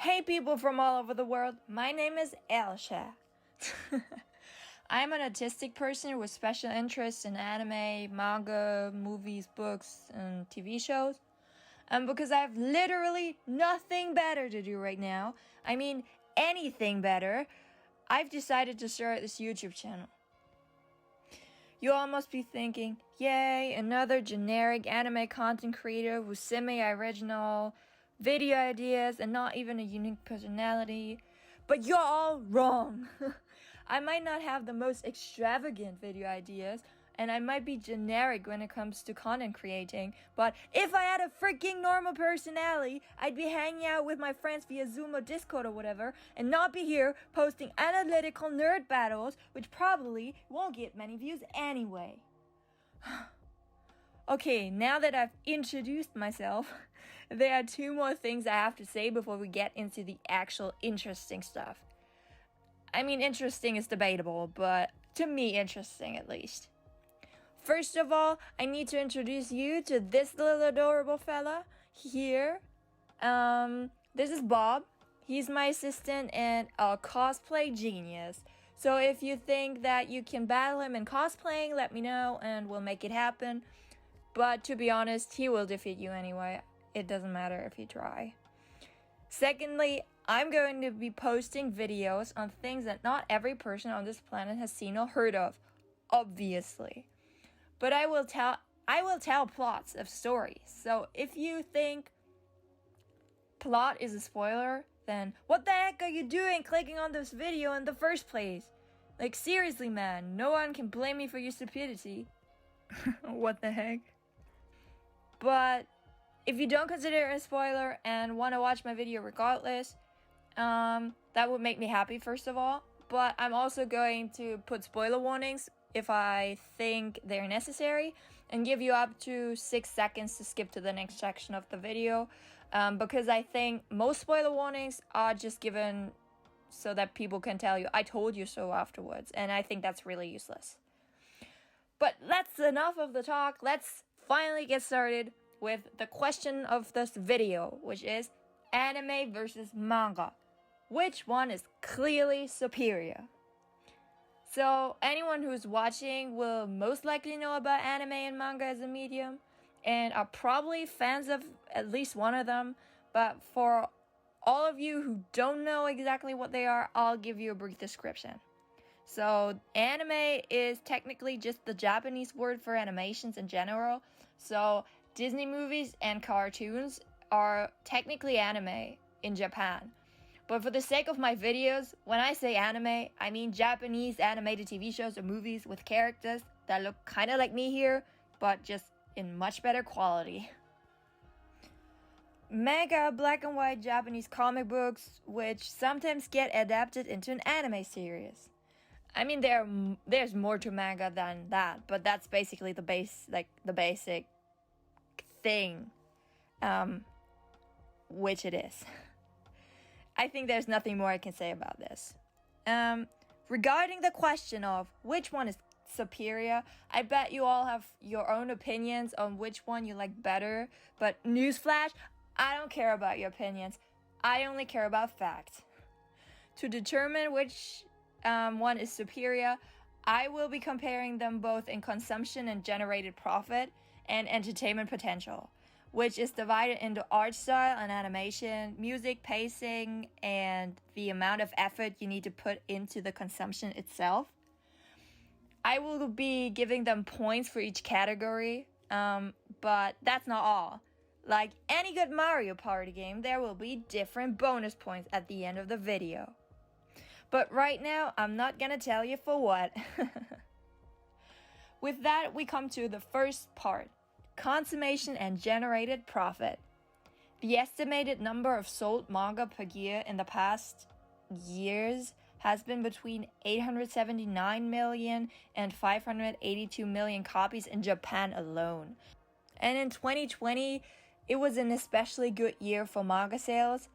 Hey people from all over the world, my name is Elsha. I'm an autistic person with special interests in anime, manga, movies, books, and TV shows. And because I have literally nothing better to do right now, I mean anything better, I've decided to start this YouTube channel. You all must be thinking, yay, another generic anime content creator with semi-original video ideas and not even a unique personality. But you're all wrong. I might not have the most extravagant video ideas, and I might be generic when it comes to content creating, but if I had a freaking normal personality, I'd be hanging out with my friends via Zoom or Discord or whatever, and not be here posting analytical nerd battles, which probably won't get many views anyway. Okay, now that I've introduced myself, there are two more things I have to say before we get into the actual interesting stuff. I mean, interesting is debatable, but to me, interesting at least. First of all, I need to introduce you to this little adorable fella here. This is Bob. He's my assistant and a cosplay genius. So if you think that you can battle him in cosplaying, let me know and we'll make it happen. But to be honest, he will defeat you anyway. It doesn't matter if you try. Secondly, I'm going to be posting videos on things that not every person on this planet has seen or heard of, obviously. But I will tell plots of stories. So if you think plot is a spoiler, then what the heck are you doing clicking on this video in the first place? Like seriously, man, no one can blame me for your stupidity. What the heck? But if you don't consider it a spoiler and want to watch my video regardless, that would make me happy first of all. But I'm also going to put spoiler warnings if I think they're necessary, and give you up to 6 seconds to skip to the next section of the video, because I think most spoiler warnings are just given so that people can tell you, I told you so afterwards, and I think that's really useless. But that's enough of the talk. Let's finally get started with the question of this video, which is anime versus manga. Which one is clearly superior? So anyone who's watching will most likely know about anime and manga as a medium and are probably fans of at least one of them. But for all of you who don't know exactly what they are, I'll give you a brief description. So anime is technically just the Japanese word for animations in general. So Disney movies and cartoons are technically anime in Japan. But for the sake of my videos, when I say anime, I mean Japanese animated TV shows or movies with characters that look kind of like me here, but just in much better quality. Manga are black and white Japanese comic books, which sometimes get adapted into an anime series. I mean, there's more to manga than that, but that's basically the basic thing, which it is. I think there's nothing more I can say about this. Regarding the question of which one is superior, I bet you all have your own opinions on which one you like better. But newsflash, I don't care about your opinions. I only care about facts. To determine which one is superior, I will be comparing them both in consumption and generated profit and entertainment potential, which is divided into art style and animation, music, pacing, and the amount of effort you need to put into the consumption itself. I will be giving them points for each category, but that's not all. Like any good Mario Party game, there will be different bonus points at the end of the video. But right now, I'm not gonna tell you for what. With that, we come to the first part. Consummation and generated profit. The estimated number of sold manga per year in the past years has been between 879 million and 582 million copies in Japan alone. And in 2020, it was an especially good year for manga sales.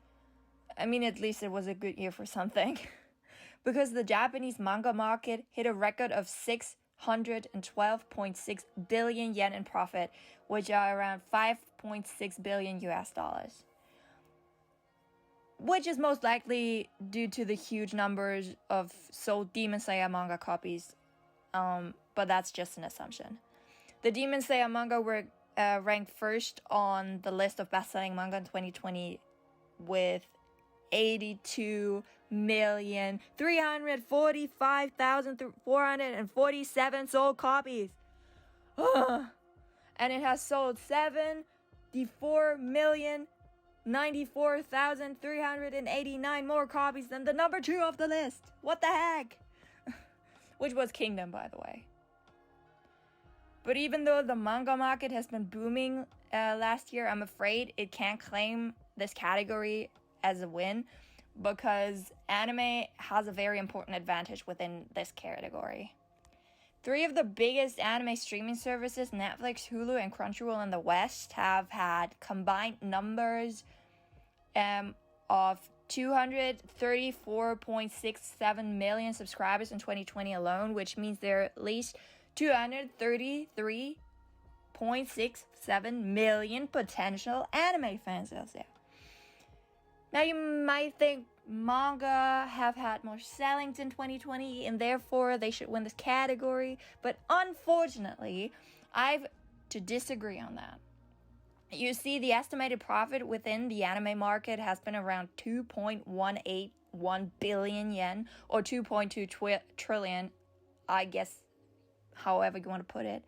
I mean, at least it was a good year for something. Because the Japanese manga market hit a record of 612.6 billion yen in profit, which are around 5.6 billion US dollars. which is most likely due to the huge numbers of sold Demon Slayer manga copies, but that's just an assumption. The Demon Slayer manga were ranked first on the list of best-selling manga in 2020 with 82,345,447 sold copies. And it has sold 74,094,389 more copies than the number 2 of the list. What the heck? Which was Kingdom, by the way. But even though the manga market has been booming last year, I'm afraid it can't claim this category as a win because anime has a very important advantage within this category. 3 of the biggest anime streaming services, Netflix, Hulu, and Crunchyroll in the West, have had combined numbers of 234.67 million subscribers in 2020 alone, which means there are at least 233.67 million potential anime fans out there. Now you might think manga have had more sellings in 2020 and therefore they should win this category, but unfortunately, I've to disagree on that. You see, the estimated profit within the anime market has been around 2.181 billion yen, or 2.2 trillion, I guess, however you want to put it.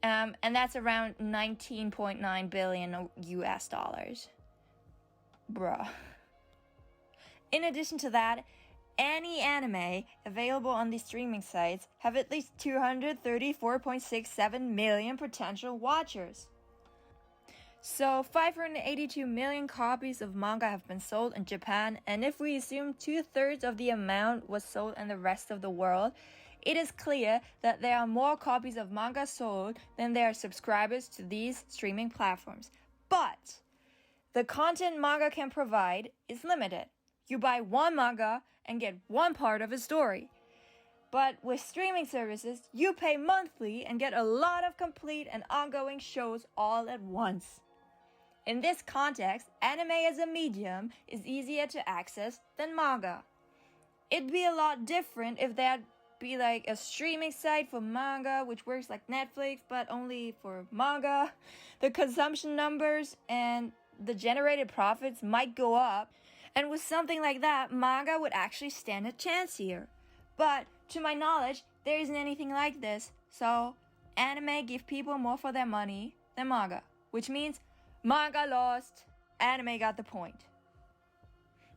And that's around 19.9 billion US dollars. Bruh. In addition to that, any anime available on these streaming sites have at least 234.67 million potential watchers. So 582 million copies of manga have been sold in Japan, and if we assume 2/3 of the amount was sold in the rest of the world, it is clear that there are more copies of manga sold than there are subscribers to these streaming platforms. But the content manga can provide is limited. You buy one manga and get one part of a story. But with streaming services, you pay monthly and get a lot of complete and ongoing shows all at once. In this context, anime as a medium is easier to access than manga. It'd be a lot different if there'd be like a streaming site for manga, which works like Netflix, but only for manga. The consumption numbers and the generated profits might go up, and with something like that, manga would actually stand a chance here. But to my knowledge, there isn't anything like this, so anime give people more for their money than manga, which means manga lost, anime got the point.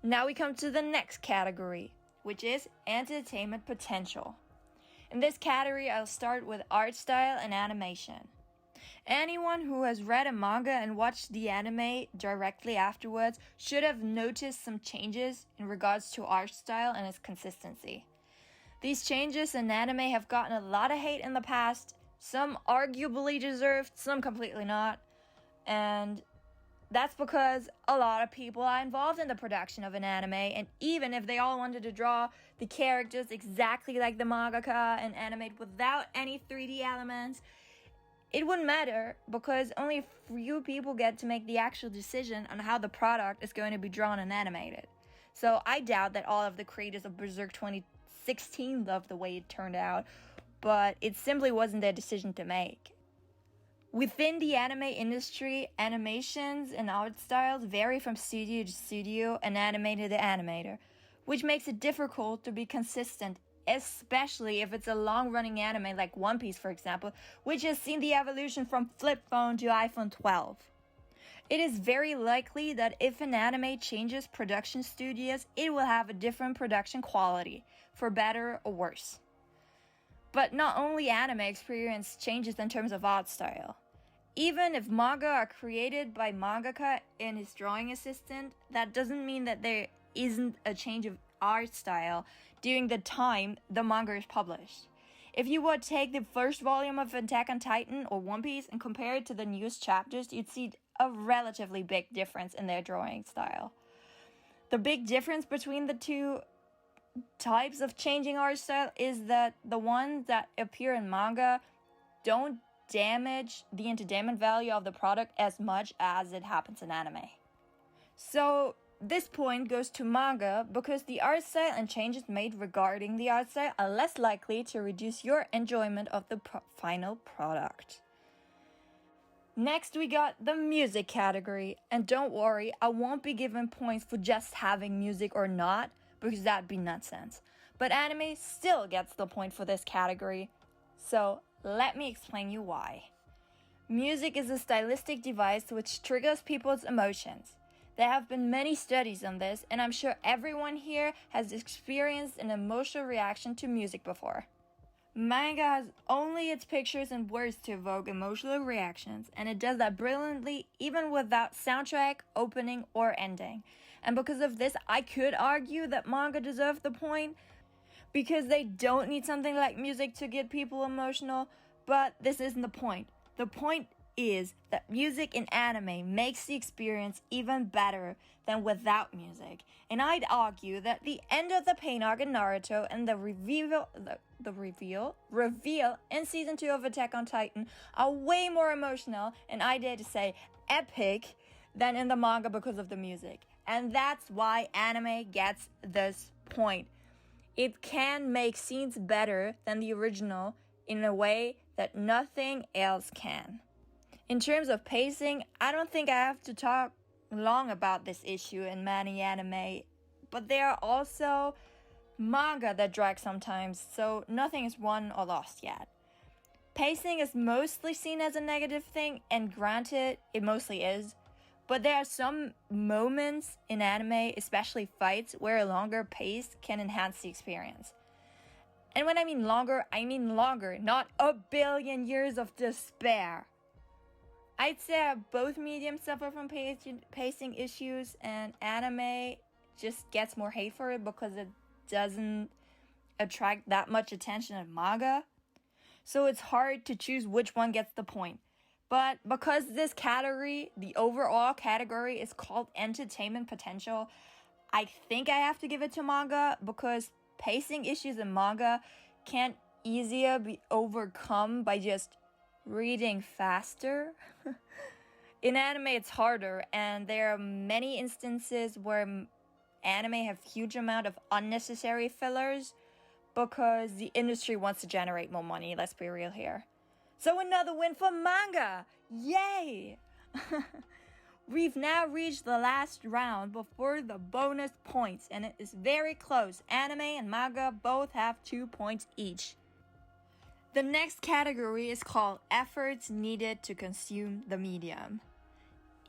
Now we come to the next category, which is entertainment potential. In this category, I'll start with art style and animation. Anyone who has read a manga and watched the anime directly afterwards should have noticed some changes in regards to art style and its consistency. These changes in anime have gotten a lot of hate in the past, some arguably deserved, some completely not, and that's because a lot of people are involved in the production of an anime, and even if they all wanted to draw the characters exactly like the mangaka and animate without any 3D elements, it wouldn't matter because only a few people get to make the actual decision on how the product is going to be drawn and animated. So I doubt that all of the creators of Berserk 2016 loved the way it turned out, but it simply wasn't their decision to make. Within the anime industry, animations and art styles vary from studio to studio and animator to animator, which makes it difficult to be consistent, especially if it's a long-running anime like One Piece, for example, which has seen the evolution from flip phone to iPhone 12. It is very likely that if an anime changes production studios, it will have a different production quality, for better or worse. But not only anime experience changes in terms of art style. Even if manga are created by mangaka and his drawing assistant, that doesn't mean that there isn't a change of art style during the time the manga is published. If you would take the first volume of Attack on Titan or One Piece and compare it to the newest chapters, you'd see a relatively big difference in their drawing style. The big difference between the two types of changing art style is that the ones that appear in manga don't damage the entertainment value of the product as much as it happens in anime. So this point goes to manga because the art style and changes made regarding the art style are less likely to reduce your enjoyment of the final product. Next, we got the music category, and don't worry, I won't be giving points for just having music or not, because that'd be nonsense. But anime still gets the point for this category, so let me explain you why. Music is a stylistic device which triggers people's emotions. There have been many studies on this, and I'm sure everyone here has experienced an emotional reaction to music before. Manga has only its pictures and words to evoke emotional reactions, and it does that brilliantly even without soundtrack, opening, or ending. And because of this, I could argue that manga deserves the point, because they don't need something like music to get people emotional, but this isn't the point. The point is that music in anime makes the experience even better than without music. And I'd argue that the end of the pain arc in Naruto and the reveal in season 2 of Attack on Titan are way more emotional, and I dare to say epic, than in the manga because of the music. And that's why anime gets this point. It can make scenes better than the original in a way that nothing else can. In terms of pacing, I don't think I have to talk long about this issue in many anime, but there are also manga that drag sometimes, so nothing is won or lost yet. Pacing is mostly seen as a negative thing, and granted, it mostly is, but there are some moments in anime, especially fights, where a longer pace can enhance the experience. And when I mean longer, not a billion years of despair. I'd say both mediums suffer from pacing issues, and anime just gets more hate for it because it doesn't attract that much attention as manga. So it's hard to choose which one gets the point. But because this category, the overall category, is called entertainment potential, I think I have to give it to manga, because pacing issues in manga can't easier be overcome by just reading faster. In anime, it's harder, and there are many instances where anime have huge amount of unnecessary fillers because the industry wants to generate more money, let's be real here. So another win for manga! Yay! We've now reached the last round before the bonus points, and it is very close. Anime and manga both have 2 points each. The next category is called efforts needed to consume the medium.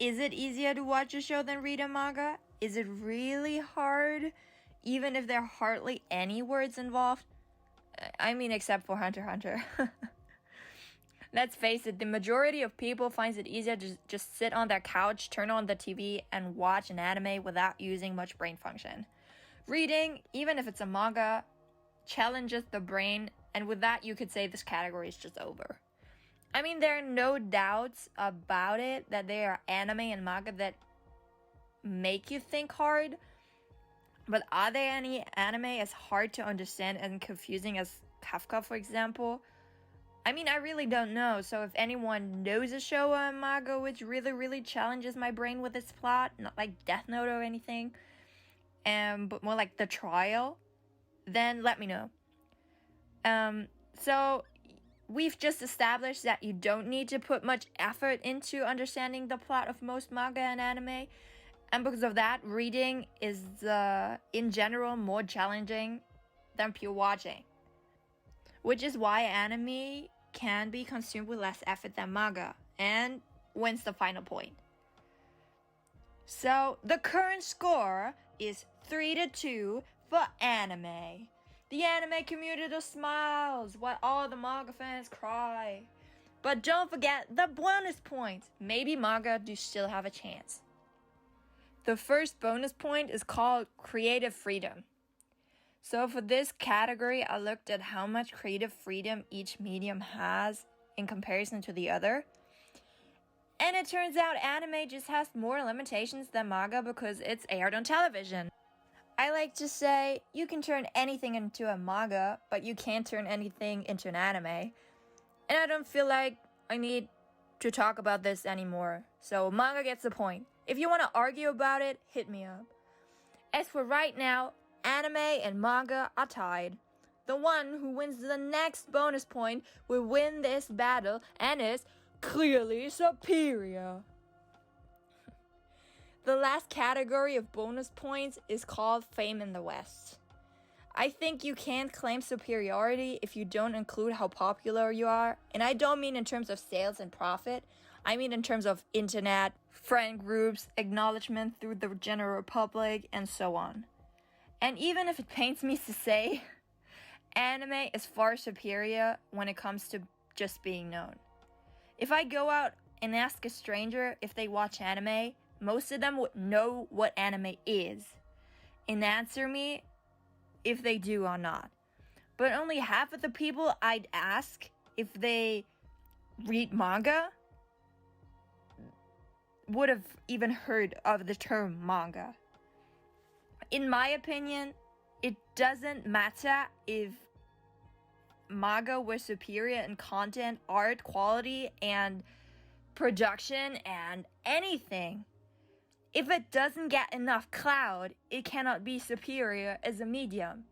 Is it easier to watch a show than read a manga? Is it really hard, even if there are hardly any words involved? I mean, except for Hunter x Hunter. Let's face it, the majority of people finds it easier to just sit on their couch, turn on the TV, and watch an anime without using much brain function. Reading, even if it's a manga, challenges the brain, and with that you could say this category is just over. I mean, there are no doubts about it that there are anime and manga that make you think hard, but are there any anime as hard to understand and confusing as Kafka, for example? I mean, I really don't know, so if anyone knows a show or a manga which really challenges my brain with its plot, not like Death Note or anything, but more like The Trial, then let me know. So we've just established that you don't need to put much effort into understanding the plot of most manga and anime, and because of that, reading is in general more challenging than pure watching, which is why anime can be consumed with less effort than manga, and wins the final point. So the current score is 3-2 for anime. The anime community smiles while all the manga fans cry. But don't forget the bonus points. Maybe manga do still have a chance. The first bonus point is called creative freedom. So for this category, I looked at how much creative freedom each medium has in comparison to the other. And it turns out anime just has more limitations than manga because it's aired on television. I like to say you can turn anything into a manga, but you can't turn anything into an anime. And I don't feel like I need to talk about this anymore. So manga gets the point. If you want to argue about it, hit me up. As for right now, anime and manga are tied. The one who wins the next bonus point will win this battle and is clearly superior. The last category of bonus points is called Fame in the West. I think you can't claim superiority if you don't include how popular you are, and I don't mean in terms of sales and profit. I mean in terms of internet, friend groups, acknowledgement through the general public, and so on. And even if it pains me to say, anime is far superior when it comes to just being known. If I go out and ask a stranger if they watch anime, most of them would know what anime is and answer me if they do or not. But only half of the people I'd ask if they read manga would have even heard of the term manga. In my opinion, it doesn't matter if manga was superior in content, art, quality, and production, and anything. If it doesn't get enough clout, it cannot be superior as a medium.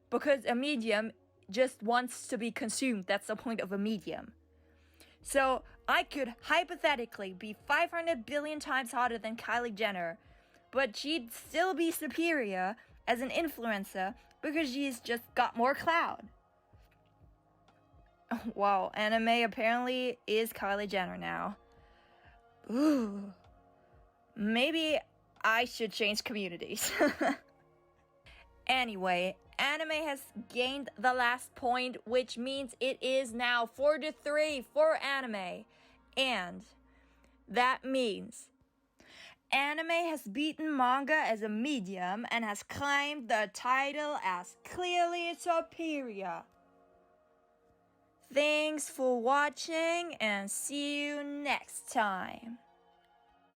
Because a medium just wants to be consumed. That's the point of a medium. So I could hypothetically be 500 billion times hotter than Kylie Jenner, but she'd still be superior as an influencer because she's just got more clout. Wow, anime apparently is Kylie Jenner now. Ooh. Maybe I should change communities. Anyway, anime has gained the last point, which means it is now 4-3 for anime. And that means anime has beaten manga as a medium and has claimed the title as clearly superior. Thanks for watching and see you next time.